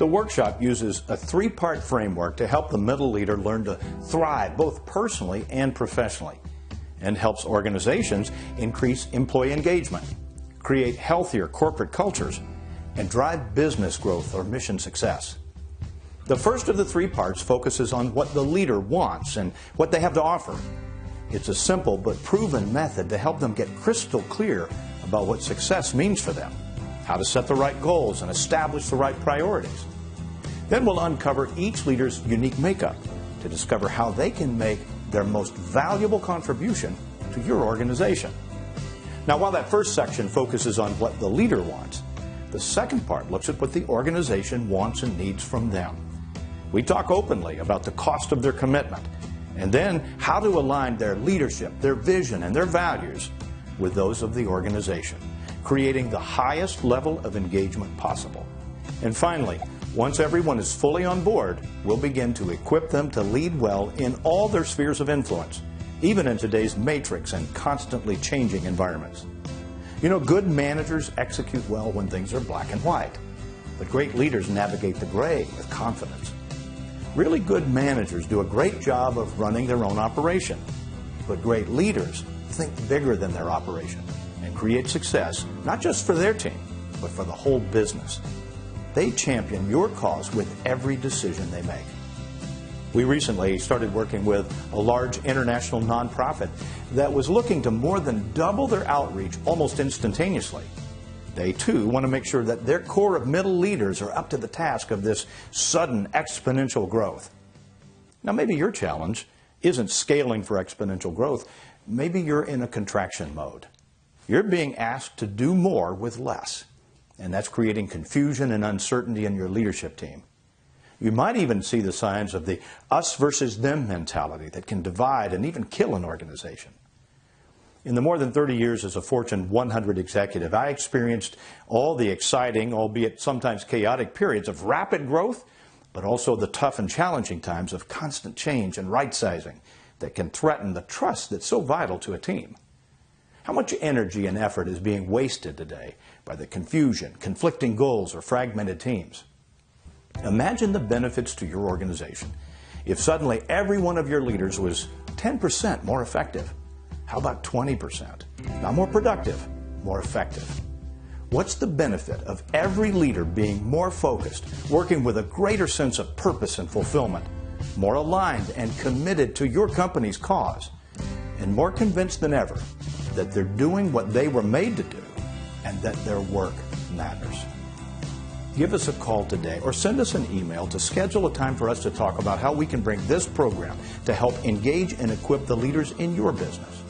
The workshop uses a three-part framework to help the middle leader learn to thrive both personally and professionally, and helps organizations increase employee engagement, create healthier corporate cultures, and drive business growth or mission success. The first of the three parts focuses on what the leader wants and what they have to offer. It's a simple but proven method to help them get crystal clear about what success means for them, how to set the right goals and establish the right priorities. Then we'll uncover each leader's unique makeup to discover how they can make their most valuable contribution to your organization. Now, while that first section focuses on what the leader wants, the second part looks at what the organization wants and needs from them. We talk openly about the cost of their commitment, and then how to align their leadership, their vision, and their values with those of the organization, creating the highest level of engagement possible. And finally, once everyone is fully on board, we'll begin to equip them to lead well in all their spheres of influence, even in today's matrix and constantly changing environments. You know, good managers execute well when things are black and white, but great leaders navigate the gray with confidence. Really good managers do a great job of running their own operation, but great leaders think bigger than their operation and create success not just for their team, but for the whole business. They champion your cause with every decision they make. We recently started working with a large international nonprofit that was looking to more than double their outreach almost instantaneously. They, too, want to make sure that their core of middle leaders are up to the task of this sudden exponential growth. Now, maybe your challenge isn't scaling for exponential growth. Maybe you're in a contraction mode. You're being asked to do more with less, and that's creating confusion and uncertainty in your leadership team. You might even see the signs of the us versus them mentality that can divide and even kill an organization. In the more than 30 years as a Fortune 100 executive, I experienced all the exciting, albeit sometimes chaotic periods of rapid growth, but also the tough and challenging times of constant change and right-sizing that can threaten the trust that's so vital to a team. How much energy and effort is being wasted today by the confusion, conflicting goals, or fragmented teams? Imagine the benefits to your organization if suddenly every one of your leaders was 10% more effective. How about 20%? Not more productive, more effective. What's the benefit of every leader being more focused, working with a greater sense of purpose and fulfillment, more aligned and committed to your company's cause, and more convinced than ever that they're doing what they were made to do and that their work matters? Give us a call today or send us an email to schedule a time for us to talk about how we can bring this program to help engage and equip the leaders in your business.